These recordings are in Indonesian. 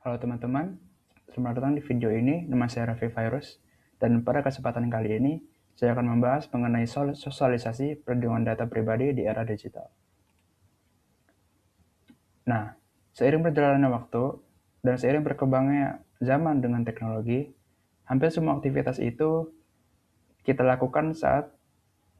Halo teman-teman, selamat datang di video ini. Nama saya Raffi Virus, dan pada kesempatan kali ini saya akan membahas mengenai sosialisasi perlindungan data pribadi di era digital. Nah, seiring berjalannya waktu dan seiring berkembangnya zaman dengan teknologi, hampir semua aktivitas itu kita lakukan saat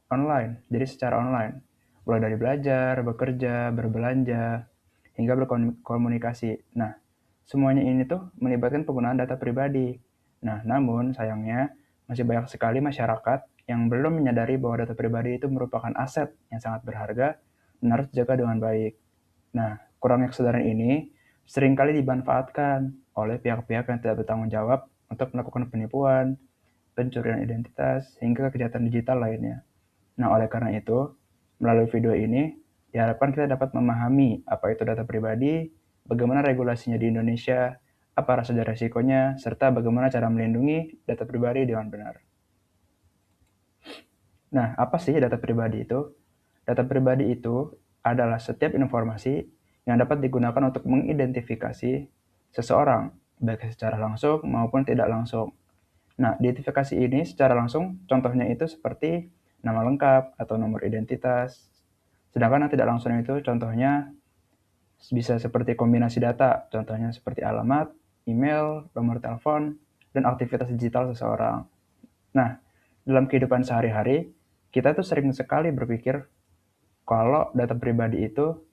online, jadi secara online. Mulai dari belajar, bekerja, berbelanja, hingga berkomunikasi. Nah, semuanya ini tuh melibatkan penggunaan data pribadi. Nah, namun sayangnya masih banyak sekali masyarakat yang belum menyadari bahwa data pribadi itu merupakan aset yang sangat berharga dan harus dijaga dengan baik. Nah, kurangnya kesadaran ini seringkali dimanfaatkan oleh pihak-pihak yang tidak bertanggung jawab untuk melakukan penipuan, pencurian identitas, hingga kejahatan digital lainnya. Nah, oleh karena itu, melalui video ini, diharapkan kita dapat memahami apa itu data pribadi, bagaimana regulasinya di Indonesia, apa rasa dan resikonya, serta bagaimana cara melindungi data pribadi dengan benar. Nah, apa sih data pribadi itu? Data pribadi itu adalah setiap informasi yang dapat digunakan untuk mengidentifikasi seseorang, baik secara langsung maupun tidak langsung. Nah, identifikasi ini secara langsung contohnya itu seperti nama lengkap atau nomor identitas. Sedangkan yang tidak langsung itu contohnya bisa seperti kombinasi data, contohnya seperti alamat, email, nomor telepon, dan aktivitas digital seseorang. Nah, dalam kehidupan sehari-hari, kita tuh sering sekali berpikir kalau data pribadi itu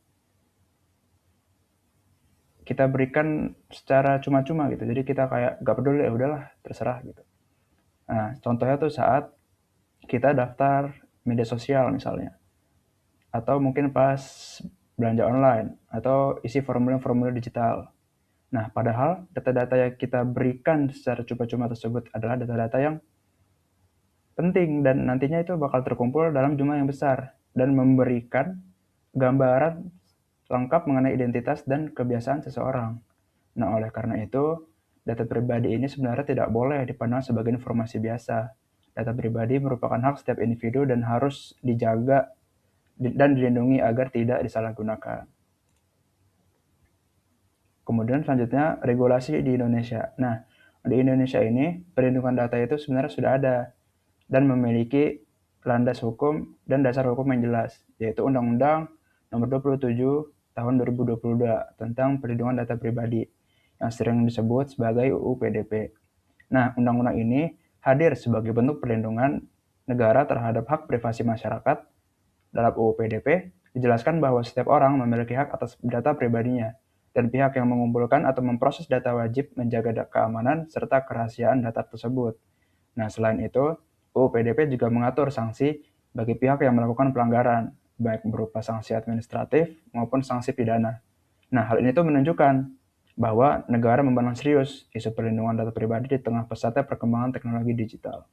kita berikan secara cuma-cuma gitu. Jadi kita kayak gak peduli, ya udahlah, terserah gitu. Nah, contohnya tuh saat kita daftar media sosial misalnya, atau mungkin pas belanja online, atau isi formulir-formulir digital. Nah, padahal data-data yang kita berikan secara cuma-cuma tersebut adalah data-data yang penting dan nantinya itu bakal terkumpul dalam jumlah yang besar dan memberikan gambaran lengkap mengenai identitas dan kebiasaan seseorang. Nah, oleh karena itu, data pribadi ini sebenarnya tidak boleh dipandang sebagai informasi biasa. Data pribadi merupakan hak setiap individu dan harus dijaga dan dilindungi agar tidak disalahgunakan. Kemudian selanjutnya regulasi di Indonesia. Nah, di Indonesia ini perlindungan data itu sebenarnya sudah ada dan memiliki landas hukum dan dasar hukum yang jelas, yaitu Undang-Undang Nomor 27 Tahun 2022 tentang Perlindungan Data Pribadi yang sering disebut sebagai UU PDP. Nah, undang-undang ini hadir sebagai bentuk perlindungan negara terhadap hak privasi masyarakat. Dalam UU PDP, dijelaskan bahwa setiap orang memiliki hak atas data pribadinya, dan pihak yang mengumpulkan atau memproses data wajib menjaga keamanan serta kerahasiaan data tersebut. Nah, selain itu, UU PDP juga mengatur sanksi bagi pihak yang melakukan pelanggaran, baik berupa sanksi administratif maupun sanksi pidana. Nah, hal ini tuh menunjukkan bahwa negara memandang serius isu perlindungan data pribadi di tengah pesatnya perkembangan teknologi digital.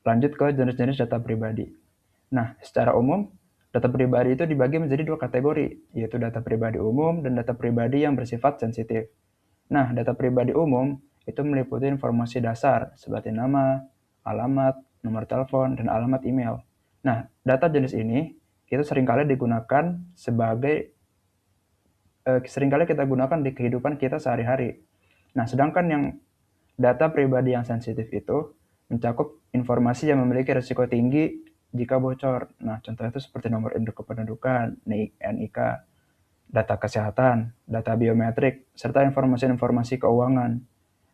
Lanjut ke jenis-jenis data pribadi. Nah, secara umum, data pribadi itu dibagi menjadi dua kategori, yaitu data pribadi umum dan data pribadi yang bersifat sensitif. Nah, data pribadi umum itu meliputi informasi dasar seperti nama, alamat, nomor telepon, dan alamat email. Nah, data jenis ini itu seringkali digunakan seringkali kita gunakan di kehidupan kita sehari-hari. Nah, sedangkan yang data pribadi yang sensitif itu mencakup informasi yang memiliki risiko tinggi jika bocor. Nah, contohnya itu seperti nomor induk kependudukan, NIK, data kesehatan, data biometrik, serta informasi-informasi keuangan.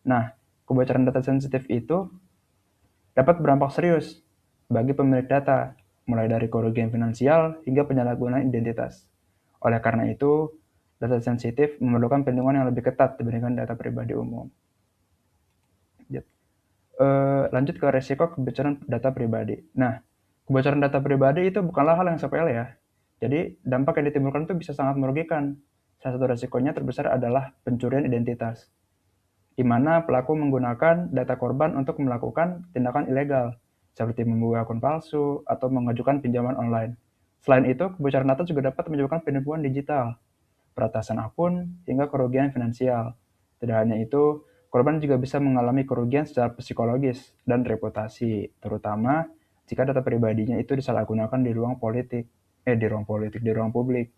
Nah, kebocoran data sensitif itu dapat berdampak serius bagi pemilik data, mulai dari kerugian finansial hingga penyalahgunaan identitas. Oleh karena itu, data sensitif memerlukan perlindungan yang lebih ketat dibandingkan data pribadi umum. Lanjut ke resiko kebocoran data pribadi. Nah, kebocoran data pribadi itu bukanlah hal yang sepele ya. Jadi, dampak yang ditimbulkan itu bisa sangat merugikan. Salah satu resikonya terbesar adalah pencurian identitas, di mana pelaku menggunakan data korban untuk melakukan tindakan ilegal, seperti membuka akun palsu atau mengajukan pinjaman online. Selain itu, kebocoran data juga dapat menyebabkan penipuan digital, peretasan akun, hingga kerugian finansial. Tidak hanya itu, korban juga bisa mengalami kerugian secara psikologis dan reputasi, terutama jika data pribadinya itu disalahgunakan di ruang publik.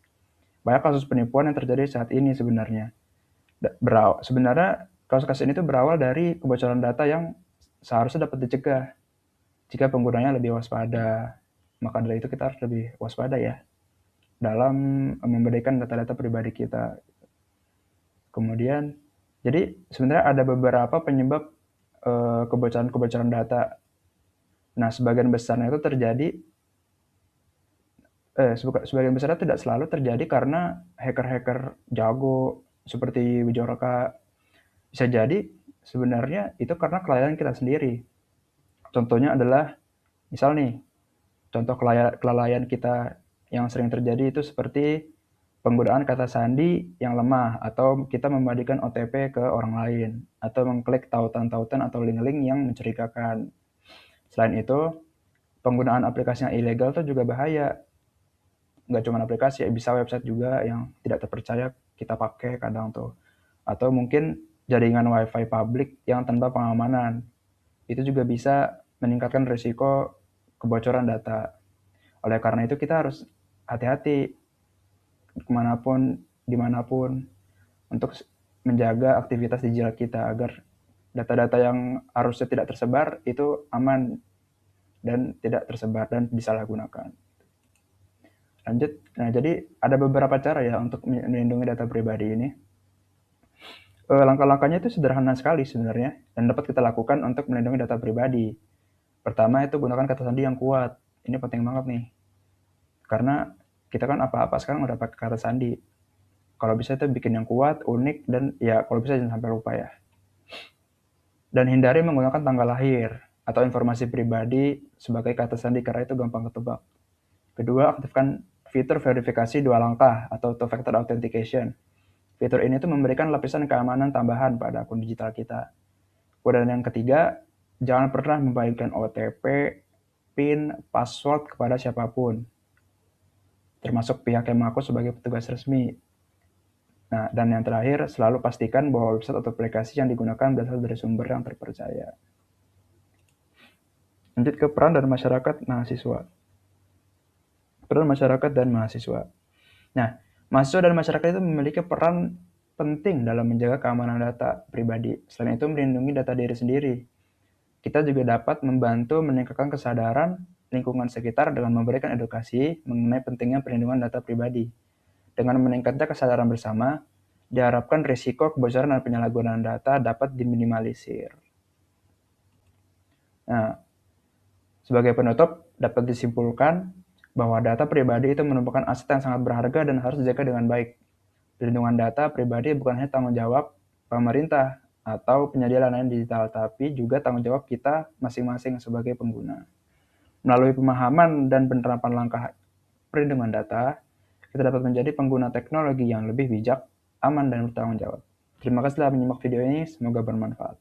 Banyak kasus penipuan yang terjadi saat ini sebenarnya. Sebenarnya kasus-kasus ini tuh berawal dari kebocoran data yang seharusnya dapat dicegah jika penggunanya lebih waspada. Maka dari itu kita harus lebih waspada ya dalam memberikan data-data pribadi kita. Kemudian, jadi sebenarnya ada beberapa penyebab kebocoran-kebocoran data. Nah, sebagian besarnya itu terjadi, sebagian besarnya tidak selalu terjadi karena hacker-hacker jago seperti Wijoroka. Bisa jadi sebenarnya itu karena kelalaian kita sendiri. Contohnya adalah, misal nih, contoh kelalaian kita yang sering terjadi itu seperti penggunaan kata sandi yang lemah, atau kita membagikan OTP ke orang lain, atau mengklik tautan-tautan atau link-link yang mencurigakan. Selain itu, penggunaan aplikasi yang ilegal itu juga bahaya. Nggak cuma aplikasi, bisa website juga yang tidak terpercaya kita pakai kadang tuh. Atau mungkin jaringan wifi publik yang tanpa pengamanan. Itu juga bisa meningkatkan risiko kebocoran data. Oleh karena itu kita harus hati-hati kemanapun, dimanapun, untuk menjaga aktivitas digital kita agar data-data yang harusnya tidak tersebar itu aman dan tidak tersebar dan disalahgunakan. Lanjut, nah jadi ada beberapa cara ya untuk melindungi data pribadi ini. Langkah-langkahnya itu sederhana sekali sebenarnya dan dapat kita lakukan untuk melindungi data pribadi. Pertama itu gunakan kata sandi yang kuat. Ini penting banget nih. Karena kita kan apa-apa sekarang udah pakai kata sandi. Kalau bisa itu bikin yang kuat, unik, dan ya kalau bisa jangan sampai lupa ya. Dan hindari menggunakan tanggal lahir atau informasi pribadi sebagai kata sandi karena itu gampang ketebak. Kedua, aktifkan fitur verifikasi dua langkah atau two-factor authentication. Fitur ini tuh memberikan lapisan keamanan tambahan pada akun digital kita. Kemudian yang ketiga, jangan pernah membagikan OTP, PIN, password kepada siapapun, termasuk pihak yang mengaku sebagai petugas resmi. Nah, dan yang terakhir, selalu pastikan bahwa website atau aplikasi yang digunakan berasal dari sumber yang terpercaya. Lanjut ke peran dan masyarakat mahasiswa. Peran masyarakat dan mahasiswa. Nah, mahasiswa dan masyarakat itu memiliki peran penting dalam menjaga keamanan data pribadi. Selain itu, melindungi data diri sendiri. Kita juga dapat membantu meningkatkan kesadaran lingkungan sekitar dengan memberikan edukasi mengenai pentingnya perlindungan data pribadi. Dengan meningkatnya kesadaran bersama, diharapkan risiko kebocoran dan penyalahgunaan data dapat diminimalisir. Nah, sebagai penutup, dapat disimpulkan bahwa data pribadi itu merupakan aset yang sangat berharga dan harus dijaga dengan baik. Perlindungan data pribadi bukan hanya tanggung jawab pemerintah atau penyedia layanan digital, tapi juga tanggung jawab kita masing-masing sebagai pengguna. Melalui pemahaman dan penerapan langkah perlindungan data, kita dapat menjadi pengguna teknologi yang lebih bijak, aman, dan bertanggung jawab. Terima kasih telah menyimak video ini, semoga bermanfaat.